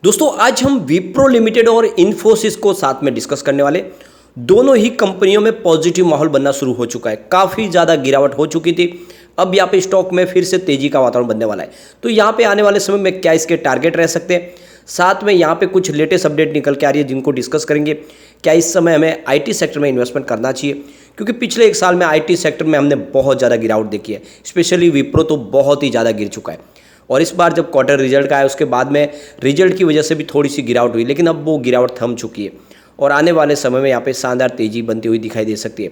दोस्तों आज हम विप्रो लिमिटेड और इन्फोसिस को साथ में डिस्कस करने वाले। दोनों ही कंपनियों में पॉजिटिव माहौल बनना शुरू हो चुका है। काफ़ी ज़्यादा गिरावट हो चुकी थी, अब यहाँ पे स्टॉक में फिर से तेजी का वातावरण बनने वाला है। तो यहाँ पे आने वाले समय में क्या इसके टारगेट रह सकते हैं, साथ में यहाँ पे कुछ लेटेस्ट अपडेट निकल के आ रही है जिनको डिस्कस करेंगे। क्या इस समय हमें आईटी सेक्टर में इन्वेस्टमेंट करना चाहिए, क्योंकि पिछले एक साल में आईटी सेक्टर में हमने बहुत ज़्यादा गिरावट देखी है। स्पेशली विप्रो तो बहुत ही ज़्यादा गिर चुका है, और इस बार जब क्वार्टर रिजल्ट का आया उसके बाद में रिजल्ट की वजह से भी थोड़ी सी गिरावट हुई, लेकिन अब वो गिरावट थम चुकी है और आने वाले समय में यहाँ पे शानदार तेजी बनती हुई दिखाई दे सकती है।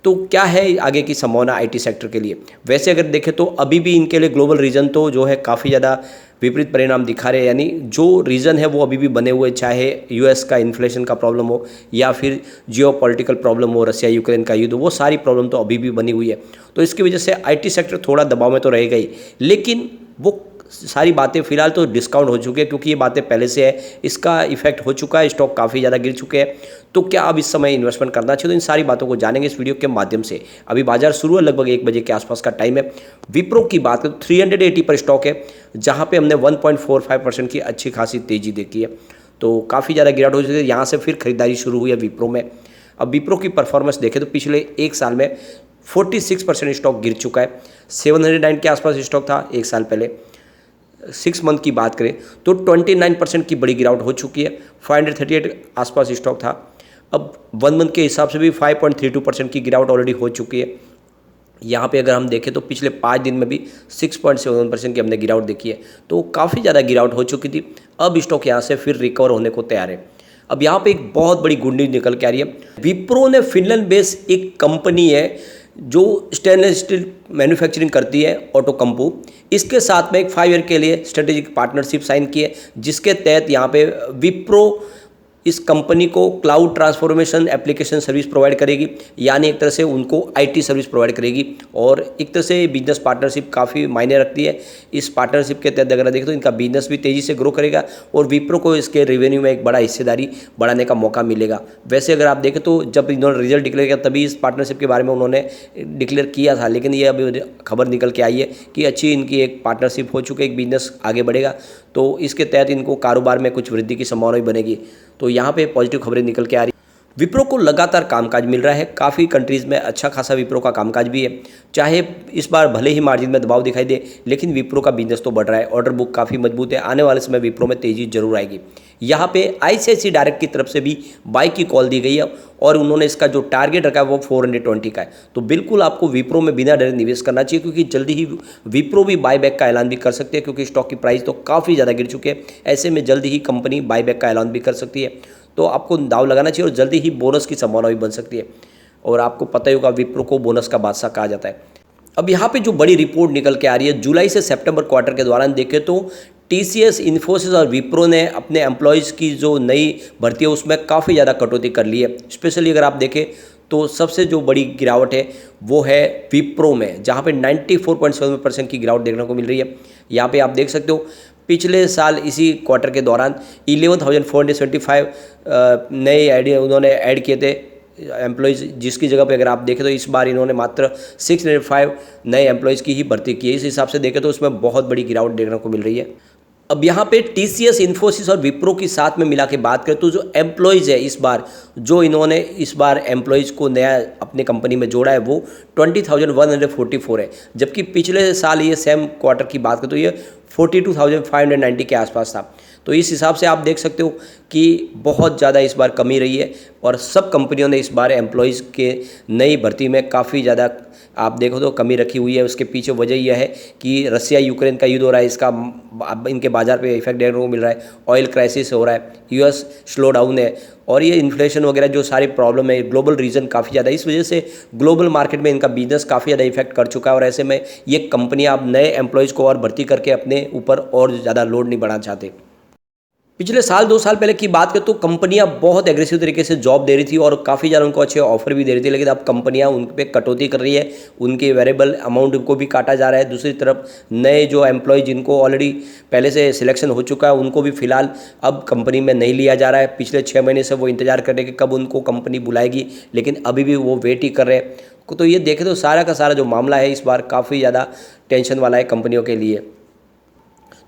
तो क्या है आगे की संभावना आईटी सेक्टर के लिए? वैसे अगर देखें तो अभी भी इनके लिए ग्लोबल रीजन तो जो है काफ़ी ज़्यादा विपरीत परिणाम दिखा रहे हैं, यानी जो रीज़न है वो अभी भी बने हुए, चाहे यूएस का इन्फ्लेशन का प्रॉब्लम हो या फिर जियो पॉलिटिकल प्रॉब्लम हो, रसिया यूक्रेन का युद्ध, वो सारी प्रॉब्लम तो अभी भी बनी हुई है। तो इसकी वजह से आईटी सेक्टर थोड़ा दबाव में तो रहेगा ही, लेकिन वो सारी बातें फिलहाल तो डिस्काउंट हो चुकी है, क्योंकि ये बातें पहले से है, इसका इफेक्ट हो चुका है, स्टॉक काफ़ी ज़्यादा गिर चुके हैं। तो क्या अब इस समय इन्वेस्टमेंट करना चाहिए? तो इन सारी बातों को जानेंगे इस वीडियो के माध्यम से। अभी बाजार शुरू है, लगभग 1 बजे के आसपास का टाइम है। विप्रो की बात करें तो 380 पर स्टॉक है, जहाँ पे हमने 1.45% की अच्छी खासी तेजी देखी है। तो काफ़ी ज़्यादा गिरावट हो चुकी है, यहाँ से फिर खरीदारी शुरू हुई है विप्रो में। अब विप्रो की परफॉर्मेंस देखें तो पिछले एक साल में 46% स्टॉक गिर चुका है। 709 के आसपास स्टॉक था एक साल पहले। 6 मंथ की बात करें तो 29% की बड़ी गिरावट हो चुकी है। 538 आसपास स्टॉक था, अब 1 मंथ के हिसाब से भी 5.32% की गिरावट ऑलरेडी हो चुकी है। यहाँ पे अगर हम देखें तो पिछले 5 दिन में भी 6.71% की हमने गिरावट देखी है। तो काफ़ी ज़्यादा गिरावट हो चुकी थी, अब स्टॉक यहाँ से फिर रिकवर होने को तैयार है। अब यहाँ पे एक बहुत बड़ी गुड न्यूज़ निकल के आ रही है। विप्रो ने फिनलैंड बेस्ड एक कंपनी है जो स्टेनलेस स्टील मैन्युफैक्चरिंग करती है, ऑटो कंपू, इसके साथ में एक 5 ईयर के लिए स्ट्रेटेजिक पार्टनरशिप साइन की है, जिसके तहत यहाँ पे विप्रो इस कंपनी को cloud transformation application service provide करेगी, यानी एक तरह से उनको आईटी सर्विस प्रोवाइड करेगी। और एक तरह से बिजनेस पार्टनरशिप काफ़ी मायने रखती है। इस पार्टनरशिप के तहत अगर देखें तो इनका बिजनेस भी तेज़ी से ग्रो करेगा और विप्रो को इसके रेवेन्यू में एक बड़ा हिस्सेदारी बढ़ाने का मौका मिलेगा। वैसे अगर आप देखें तो जब इन्होंने रिजल्ट डिक्लेयर किया तभी इस पार्टनरशिप के बारे में उन्होंने डिक्लेयर किया था, लेकिन ये अभी खबर निकल के आई है कि अच्छी इनकी एक पार्टनरशिप हो चुकी है, एक बिजनेस आगे बढ़ेगा, तो इसके तहत इनको कारोबार में कुछ वृद्धि की संभावना भी बनेगी। तो यहाँ पे पॉजिटिव खबरें निकल के आ रही। विप्रो को लगातार कामकाज मिल रहा है, काफ़ी कंट्रीज़ में अच्छा खासा विप्रो का कामकाज भी है। चाहे इस बार भले ही मार्जिन में दबाव दिखाई दे, लेकिन विप्रो का बिजनेस तो बढ़ रहा है, ऑर्डर बुक काफ़ी मजबूत है। आने वाले समय विप्रो में तेज़ी जरूर आएगी। यहाँ पे आईसीआईसीआई डायरेक्ट की तरफ से भी बाई की कॉल दी गई है और उन्होंने इसका जो टारगेट रखा है वो 420 का है। तो बिल्कुल आपको विप्रो में बिना डरे निवेश करना चाहिए, क्योंकि जल्दी ही विप्रो भी बायबैक का ऐलान भी कर सकते हैं, क्योंकि स्टॉक की प्राइस तो काफ़ी ज़्यादा गिर चुके हैं। ऐसे में जल्दी ही कंपनी बायबैक का ऐलान भी कर सकती है, तो आपको दाव लगाना चाहिए और जल्दी ही बोनस की संभावना भी बन सकती है। और आपको पता ही होगा विप्रो को बोनस का बादशाह कहा जाता है। अब यहाँ पे जो बड़ी रिपोर्ट निकल के आ रही है, जुलाई से सितंबर क्वार्टर के दौरान देखें तो टीसीएस, इन्फोसिस और विप्रो ने अपने एम्प्लॉयज़ की जो नई भर्ती है उसमें काफ़ी ज़्यादा कटौती कर ली है। स्पेशली अगर आप देखें तो सबसे जो बड़ी गिरावट है वो है विप्रो में, जहाँ पे 94.7% की गिरावट देखने को मिल रही है। यहाँ पे आप देख सकते हो पिछले साल इसी क्वार्टर के दौरान 11,475 नए आइडिया उन्होंने ऐड किए थे एम्प्लॉयज़, जिसकी जगह पे अगर आप देखें तो इस बार इन्होंने मात्र 605 नए एम्प्लॉयज़ की ही भर्ती की है। इस हिसाब से देखें तो उसमें बहुत बड़ी गिरावट देखने को मिल रही है। अब यहाँ पे टीसीएस, इन्फोसिस और विप्रो की साथ में मिला के बात करें तो जो एम्प्लॉयज़ है इस बार, जो इन्होंने इस बार एम्प्लॉयज़ को नया अपने कंपनी में जोड़ा है वो 20,144 है, जबकि पिछले साल ये सेम क्वार्टर की बात करें तो ये 42,590 के आसपास था। तो इस हिसाब से आप देख सकते हो कि बहुत ज़्यादा इस बार कमी रही है और सब कंपनियों ने इस बार एम्प्लॉयज़ के नई भर्ती में काफ़ी ज़्यादा आप देखो तो कमी रखी हुई है। उसके पीछे वजह यह है कि रसिया यूक्रेन का युद्ध हो रहा है, इसका इनके बाज़ार पे इफेक्ट देखने को मिल रहा है। ऑयल क्राइसिस हो रहा है, यूएस स्लो डाउन है और ये इन्फ्लेशन वगैरह जो सारी प्रॉब्लम है, ग्लोबल रीजन काफ़ी ज़्यादा, इस वजह से ग्लोबल मार्केट में इनका बिजनेस काफ़ी ज़्यादा इफेक्ट कर चुका है। और ऐसे में ये कंपनियाँ अब नए एम्प्लॉयज़ को और भर्ती करके अपने ऊपर और ज़्यादा लोड नहीं बढ़ाना चाहते। पिछले साल 2 साल पहले की बात करें तो कंपनियां बहुत एग्रेसिव तरीके से जॉब दे रही थी और काफ़ी ज़्यादा उनको अच्छे ऑफर भी दे रही थी, लेकिन अब कंपनियां उन पे कटौती कर रही है, उनके वेरिएबल अमाउंट को भी काटा जा रहा है। दूसरी तरफ नए जो एम्प्लॉय जिनको ऑलरेडी पहले से सिलेक्शन हो चुका है उनको भी फिलहाल अब कंपनी में नहीं लिया जा रहा है। पिछले 6 महीने से वो इंतजार कर रहे हैं कि कब उनको कंपनी बुलाएगी, लेकिन अभी भी वो वेट ही कर रहे हैं। तो ये देखें तो सारा का सारा जो मामला है इस बार काफ़ी ज़्यादा टेंशन वाला है कंपनियों के लिए।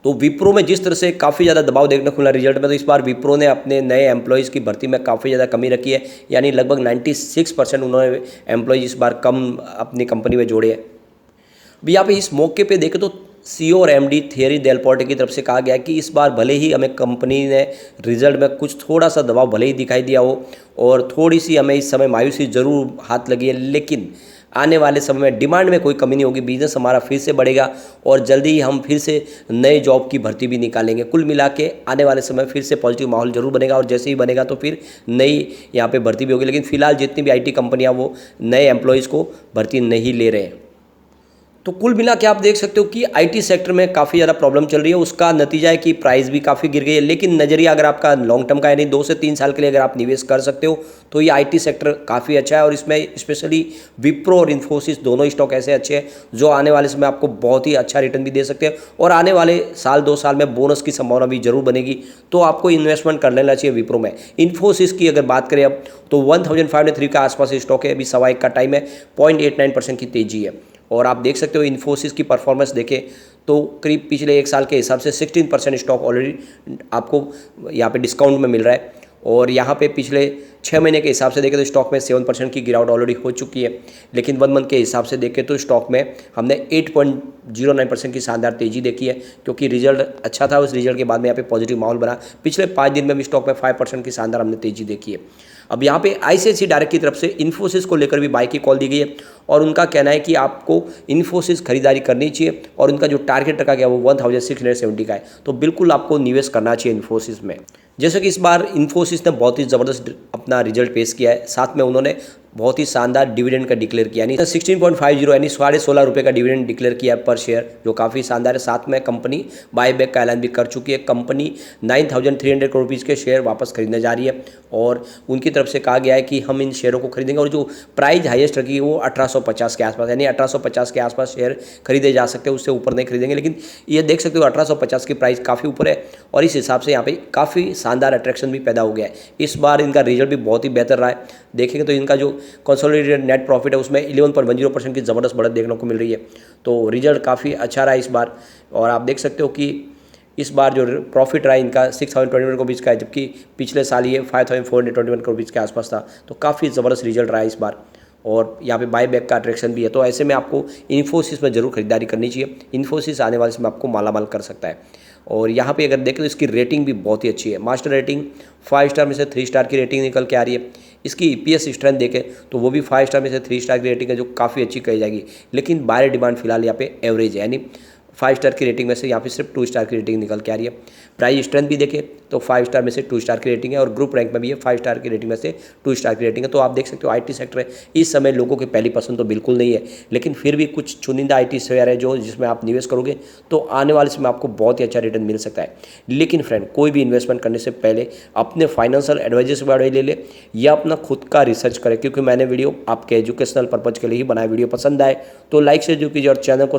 तो विप्रो में जिस तरह से काफ़ी ज़्यादा दबाव देखने को मिला रिजल्ट में, तो इस बार विप्रो ने अपने नए एम्प्लॉयज़ की भर्ती में काफ़ी ज़्यादा कमी रखी है, यानी लगभग 96% उन्होंने एम्प्लॉयज़ इस बार कम अपनी कंपनी में जोड़े हैं। अभी यहाँ पे इस मौके पे देखें तो सीईओ और एमडी थियरी डेल पोर्टे की तरफ से कहा गया कि इस बार भले ही हमें कंपनी ने रिजल्ट में कुछ थोड़ा सा दबाव भले ही दिखाई दिया हो और थोड़ी सी हमें इस समय मायूसी ज़रूर हाथ लगी है, लेकिन आने वाले समय में डिमांड में कोई कमी नहीं होगी, बिजनेस हमारा फिर से बढ़ेगा और जल्दी ही हम फिर से नए जॉब की भर्ती भी निकालेंगे। कुल मिला के आने वाले समय फिर से पॉजिटिव माहौल जरूर बनेगा और जैसे ही बनेगा तो फिर नई यहाँ पे भर्ती भी होगी, लेकिन फिलहाल जितनी भी आईटी कंपनियाँ वो नए एम्प्लॉयज़ को भर्ती नहीं ले रहे हैं। तो कुल मिला के आप देख सकते हो कि आईटी सेक्टर में काफ़ी ज़्यादा प्रॉब्लम चल रही है। उसका नतीजा है कि प्राइस भी काफ़ी गिर गई है, लेकिन नज़रिया अगर आपका लॉन्ग टर्म का, यानी 2 से 3 साल के लिए अगर आप निवेश कर सकते हो तो ये आईटी सेक्टर काफ़ी अच्छा है। और इसमें स्पेशली विप्रो और इन्फोसिस दोनों स्टॉक ऐसे अच्छे हैं जो आने वाले समय आपको बहुत ही अच्छा रिटर्न भी दे सकते हैं और आने वाले साल 2 साल में बोनस की संभावना भी जरूर बनेगी। तो आपको इन्वेस्टमेंट कर लेना चाहिए विप्रो में। इन्फोसिस की अगर बात करें अब तो 1503 के आसपास स्टॉक है, अभी 1:15 का टाइम है, 0.89% की तेजी है। और आप देख सकते हो इन्फोसिस की परफॉर्मेंस देखें तो करीब पिछले 1 साल के हिसाब से 16% स्टॉक ऑलरेडी आपको यहाँ पे डिस्काउंट में मिल रहा है और यहाँ पे पिछले 6 महीने के हिसाब से देखें तो स्टॉक में 7% की गिरावट ऑलरेडी हो चुकी है, लेकिन 1 मंथ के हिसाब से देखें तो स्टॉक में हमने 8.09% की शानदार तेजी देखी है, क्योंकि रिजल्ट अच्छा था। उस रिजल्ट के बाद में यहाँ पे पॉजिटिव माहौल बना। पिछले 5 दिन में भी स्टॉक में 5% की शानदार हमने तेजी देखी है। अब यहाँ पे आईसीआईसीआई डायरेक्ट की तरफ से इन्फोसिस को लेकर भी बाय की कॉल दी गई है और उनका कहना है कि आपको इन्फोसिस खरीदारी करनी चाहिए और उनका जो टारगेट रखा गया वो 1670 का है, तो बिल्कुल आपको निवेश करना चाहिए इन्फोसिस में। जैसे कि इस बार इन्फोसिस ने बहुत ही ज़बरदस्त अपना रिजल्ट पेश किया है, साथ में उन्होंने बहुत ही शानदार डिविडेंड का डिक्लेयर किया, यानी 16.50 यानी 16.5 रुपये का डिविडेंड डिक्लेयर किया है पर शेयर, जो काफ़ी शानदार है। साथ में कंपनी बायबैक का ऐलान भी कर चुकी है। कंपनी 9,300 करोड़ रुपीज़ के शेयर वापस खरीदने जा रही है और उनकी तरफ से कहा गया है कि हम इन शेयरों को खरीदेंगे और जो प्राइस हाईएस्ट रखी है वो 1850 के आसपास, यानी 1850 के आसपास शेयर खरीदे जा सकते हैं, उससे ऊपर नहीं खरीदेंगे। लेकिन ये देख सकते हो 1850 की प्राइस काफ़ी ऊपर है और इस हिसाब से यहाँ पे काफ़ी शानदार अट्रैक्शन भी पैदा हो गया है। इस बार इनका रिजल्ट भी बहुत ही बेहतर रहा है। देखेंगे तो इनका जो कंसोलिडेटेड नेट प्रॉफिट है उसमें 11.10% की ज़बरदस्त बढ़त देखने को मिल रही है, तो रिजल्ट काफ़ी अच्छा रहा है इस बार। और आप देख सकते हो कि इस बार जो प्रॉफिट रहा है इनका 6,021 करोड़ रुपीज़ का है, जबकि पिछले साल ये 5,421 करोड़ रुपीज़ के आसपास था, तो काफ़ी ज़बरदस्त रिजल्ट रहा है इस बार। और यहाँ पे बाय बैक का अट्रैक्शन भी है, तो ऐसे में आपको इन्फोसिस में जरूर खरीदारी करनी चाहिए। इन्फोसिस आने वाले समय आपको मालामाल कर सकता है। और यहाँ पे अगर देखें तो इसकी रेटिंग भी बहुत ही अच्छी है, मास्टर रेटिंग 5 स्टार में से 3 स्टार की रेटिंग निकल के आ रही है। इसकी ईपीएस स्ट्रेंथ देखें तो वो भी 5 स्टार में से 3 स्टार की रेटिंग है, जो काफ़ी अच्छी कही जाएगी। लेकिन बायर डिमांड फिलहाल यहाँ पे एवरेज है, यानी 5 स्टार की रेटिंग में से यहाँ पे सिर्फ 2 स्टार की रेटिंग निकल के आ रही है। प्राइस स्ट्रेंथ भी देखें तो 5 स्टार में से 2 स्टार की रेटिंग है और ग्रुप रैंक में भी है 5 स्टार की रेटिंग में से 2 स्टार की रेटिंग है। तो आप देख सकते हो आईटी सेक्टर है इस समय लोगों की पहली पसंद तो बिल्कुल नहीं है, लेकिन फिर भी कुछ चुनिंदा आईटी शेयर है जो जिसमें आप निवेश करोगे तो आने वाले समय आपको बहुत ही अच्छा रिटर्न मिल सकता है। लेकिन फ्रेंड, कोई भी इन्वेस्टमेंट करने से पहले अपने फाइनेंशियल एडवाइजर से एडवाइस ले ले या अपना खुद का रिसर्च करें, क्योंकि मैंने वीडियो आपके एजुकेशनल पर्पज़ के लिए ही बनाया। वीडियो पसंद आए तो लाइक से जो कीजिए और चैनल को